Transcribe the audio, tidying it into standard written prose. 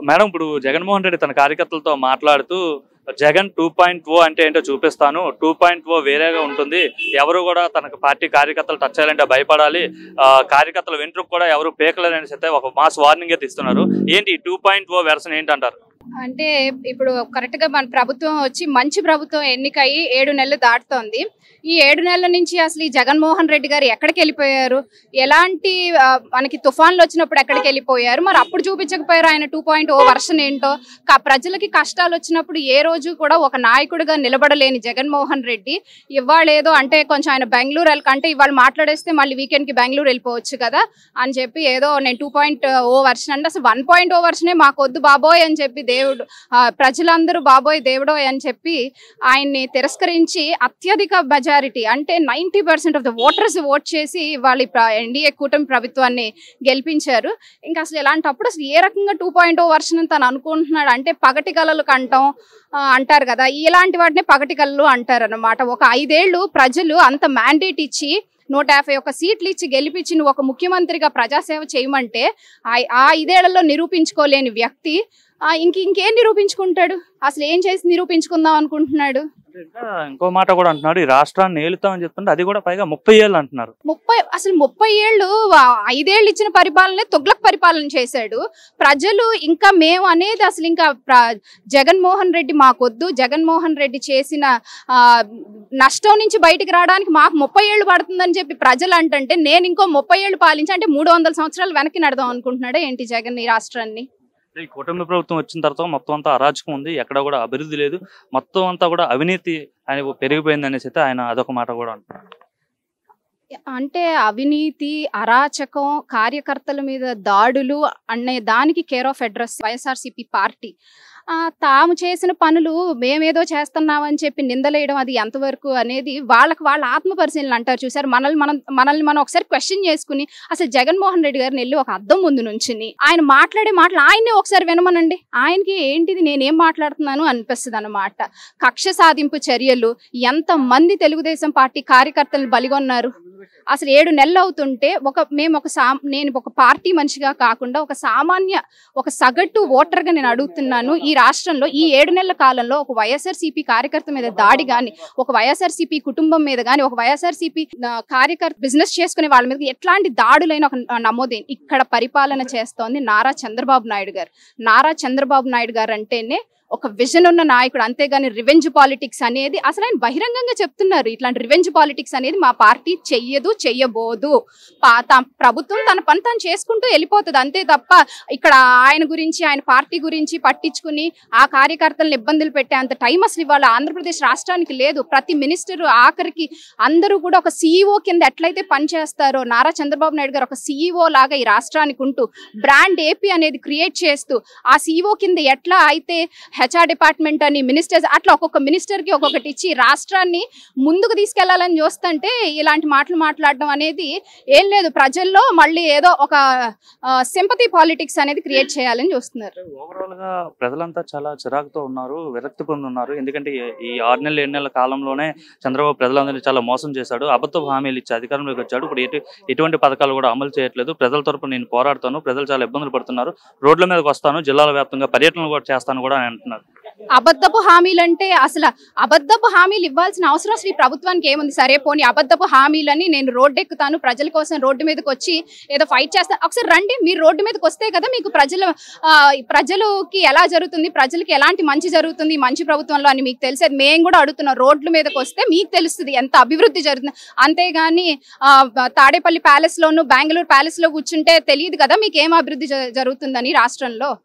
Madam ఇప్పుడు జగన్మోహన్ రెడ్డి తన కార్యకర్తలతో మాట్లాడుతూ జగన్ 2.0 అంటే ఏంటో చూపిస్తాను, 2.0 వేరేగా ఉంటుంది, ఎవరు కూడా తనకు పార్టీ కార్యకర్తలు టచ్ చేయాలంటే భయపడాలి, కార్యకర్తల వెంట్రుకు కూడా ఎవరు పేకలేదని చెప్తే ఒక మాస్ వార్నింగ్ అయితే ఇస్తున్నారు. ఏంటి 2.0 వెర్షన్ ఏంటంటారు? అంటే ఇప్పుడు కరెక్ట్ గా మన ప్రభుత్వం వచ్చి మంచి ప్రభుత్వం ఎన్నికయ్యి 7 నెలలు దాటుతోంది. ఈ 7 నెలల నుంచి అసలు ఈ జగన్మోహన్ రెడ్డి గారు ఎక్కడికి వెళ్ళిపోయారు, ఎలాంటి మనకి తుఫాన్లు వచ్చినప్పుడు ఎక్కడికి వెళ్ళిపోయారు, మరి అప్పుడు చూపించకపోయారు ఆయన 2.0 వర్షన్ ఏంటో. ప్రజలకి కష్టాలు వచ్చినప్పుడు ఏ రోజు కూడా ఒక నాయకుడిగా నిలబడలేని జగన్మోహన్ రెడ్డి ఇవాళ ఏదో అంటే కొంచెం ఆయన బెంగళూరు అంటే ఇవాళ మాట్లాడేస్తే మళ్ళీ వీకెండ్ కి బెంగళూరు వెళ్ళిపోవచ్చు కదా అని చెప్పి ఏదో నేను 2.0 వర్షన్ అంటే అసలు 1.0 వర్షనే మాకొద్దు బాబోయ్ అని చెప్పి దేవుడు ప్రజలందరూ బాబోయ్ దేవుడో అని చెప్పి ఆయన్ని తిరస్కరించి అత్యధిక మెజారిటీ అంటే 90% ఆఫ్ ద ఓటర్స్ ఓట్ చేసి వాళ్ళ ఎన్డీఏ కూటమి ప్రభుత్వాన్ని గెలిపించారు. ఇంకా అసలు ఇలాంటప్పుడు అసలు ఏ రకంగా 2.0 వర్షన్ అని తను అనుకుంటున్నాడు అంటే పగటి కళలు కంటాం అంటారు కదా, ఇలాంటి వాటిని పగటి కళలు అంటారు అన్నమాట. ఒక 5 ఏళ్ళు ప్రజలు అంత మ్యాండేట్ ఇచ్చి 151 సీట్లు ఇచ్చి గెలిపించి నువ్వు ఒక ముఖ్యమంత్రిగా ప్రజాసేవ చేయమంటే ఆ 5 ఏళ్లలో నిరూపించుకోలేని వ్యక్తి ఇంకేం నిరూపించుకుంటాడు, అసలు ఏం చేసి నిరూపించుకుందాం అనుకుంటున్నాడు? ఇంకో మాట కూడా అంటున్నాడు, ఈ రాష్ట్రాన్ని ఏలుతామని చెప్తుంటే అది కూడా పైగా 30 ఏళ్ళు అంటున్నారు. 30 ఏళ్ళు 5 ఏళ్ళు ఇచ్చిన పరిపాలనే తొగ్లక్ పరిపాలన చేశాడు. ప్రజలు ఇంకా మేము అనేది అసలు ఇంకా జగన్మోహన్ రెడ్డి మాకొద్దు, జగన్మోహన్ రెడ్డి చేసిన నష్టం నుంచి బయటికి రావడానికి మాకు 30 ఏళ్ళు పడుతుందని చెప్పి ప్రజలు అంటే నేను ఇంకో 30 ఏళ్ళు పాలించి అంటే 300 సంవత్సరాలు వెనక్కి నడదాం అనుకుంటున్నాడా ఏంటి జగన్ ఈ రాష్ట్రాన్ని? ఈ కూటమి ప్రభుత్వం వచ్చిన తర్వాత మొత్తం అంతా అరాచకం ఉంది, ఎక్కడ కూడా అభివృద్ధి లేదు, మొత్తం అంతా కూడా అవినీతి ఆయన పెరిగిపోయింది అనేసి అయితే ఆయన అదొక మాట కూడా అంటున్నారు. అంటే అవినీతి, అరాచకం, కార్యకర్తల మీద దాడులు అనే దానికి care of address YSRCP party. తాము చేసిన పనులు మేమేదో చేస్తున్నామని చెప్పి నిందలేయడం అది ఎంతవరకు అనేది వాళ్ళ ఆత్మ పరిశీలన అంటారు చూసారు. మనల్ని మనం ఒకసారి క్వశ్చన్ చేసుకుని అసలు జగన్మోహన్ రెడ్డి గారిని వెళ్ళి ఒక అద్దం ముందు నుంచుని ఆయన మాట్లాడే మాటలు ఆయన్నే ఒకసారి వినమనండి, ఆయనకి ఏంటిది నేనేం మాట్లాడుతున్నాను అనిపిస్తుంది అన్నమాట. కక్ష సాధింపు చర్యలు, ఎంతమంది తెలుగుదేశం పార్టీ కార్యకర్తలను బలిగొన్నారు. అసలు 7 నెలలు అవుతుంటే నేను ఒక పార్టీ మనిషిగా కాకుండా ఒక సగటు ఓటర్గా నేను అడుగుతున్నాను, ఈ రాష్ట్రంలో ఈ 7 నెలల కాలంలో ఒక వైఎస్ఆర్సీపీ కార్యకర్త మీద దాడి కానీ, ఒక వైఎస్ఆర్సీపీ కుటుంబం మీద కానీ, ఒక వైఎస్ఆర్సీపీ కార్యకర్త బిజినెస్ చేసుకునే వాళ్ళ మీద ఎట్లాంటి దాడులైన ఒక నమోదైంది. ఇక్కడ పరిపాలన చేస్తోంది నారా చంద్రబాబు నాయుడు గారు. నారా చంద్రబాబు నాయుడు గారు అంటేనే ఒక విజన్ ఉన్న నాయకుడు, అంతేగాని రివెంజ్ పాలిటిక్స్ అనేది అసలు ఆయన బహిరంగంగా చెప్తున్నారు. ఇట్లాంటి రివెంజ్ పాలిటిక్స్ అనేది మా పార్టీ చెయ్యబోదు. ప్రభుత్వం తన పని తాను చేసుకుంటూ వెళ్ళిపోతుంది అంతే తప్ప ఇక్కడ ఆయన గురించి ఆయన పార్టీ గురించి పట్టించుకుని ఆ కార్యకర్తలను ఇబ్బందులు పెట్టే అంత టైం అసలు ఇవాళ ఆంధ్రప్రదేశ్ రాష్ట్రానికి లేదు. ప్రతి మినిస్టర్ ఆఖరికి అందరూ కూడా ఒక సీఈఓ కింద ఎట్లయితే పనిచేస్తారో నారా చంద్రబాబు నాయుడు గారు ఒక సీఈఓ లాగా ఈ రాష్ట్రానికి ఉంటూ బ్రాండ్ ఏపీ అనేది క్రియేట్ చేస్తూ ఆ సీఈఓ కింద ఎట్లా అయితే హెచ్ఆర్ డిపార్ట్మెంట్ అని మినిస్టర్స్ అట్లా ఒక్కొక్క మినిస్టర్ కి ఒక్కొక్కటి ఇచ్చి రాష్ట్రాన్ని ముందుకు తీసుకెళ్లాలని చూస్తుంటే ఇలాంటి మాటలు మాట్లాడడం అనేది ఏం లేదు. ప్రజల్లో మళ్ళీ ఏదో ఒక సింపతి పాలిటిక్స్ అనేది క్రియేట్ చేయాలని చూస్తున్నారు. ఓవరాల్ గా ప్రజలంతా చాలా చిరాకుతో ఉన్నారు, విరక్తి పొంది ఉన్నారు. ఎందుకంటే ఈ 6 నెలల 7 నెలల కాలంలోనే చంద్రబాబు ప్రజలందరినీ చాలా మోసం చేశాడు, అబద్ధపు హామీలు ఇచ్చి అధికారంలోకి వచ్చాడు. ఇప్పుడు ఎటువంటి పథకాలు కూడా అమలు చేయట్లేదు. ప్రజల తరపున నేను పోరాడుతాను, ప్రజలు చాలా ఇబ్బందులు పడుతున్నారు, రోడ్ల మీదకి వస్తాను, జిల్లాల వ్యాప్తంగా పర్యటనలు కూడా చేస్తాను కూడా అంటున్నారు. అబద్ధపు హామీలు అంటే అసలు అబద్ధపు హామీలు ఇవ్వాల్సిన అవసరం అసలు ఈ ప్రభుత్వానికి ఏముంది? సరే పోనీ అబద్ధపు హామీలని నేను రోడ్డు ఎక్కుతాను, ప్రజల కోసం రోడ్డు మీదకి వచ్చి ఏదో ఫైట్ చేస్తాను, ఒకసారి రండి మీరు రోడ్డు మీదకి వస్తే కదా మీకు ప్రజలకి ఎలా జరుగుతుంది, ప్రజలకి ఎలాంటి మంచి జరుగుతుంది మంచి ప్రభుత్వంలో అని మీకు తెలిసేది. మేము కూడా అడుగుతున్నాం, రోడ్ల మీదకి వస్తే మీకు తెలుస్తుంది ఎంత అభివృద్ధి జరుగుతుంది. అంతేగాని తాడేపల్లి ప్యాలెస్ లోను బెంగళూరు ప్యాలెస్ లో కూర్చుంటే తెలియదు కదా మీకు ఏం అభివృద్ధి జరుగుతుందని రాష్ట్రంలో.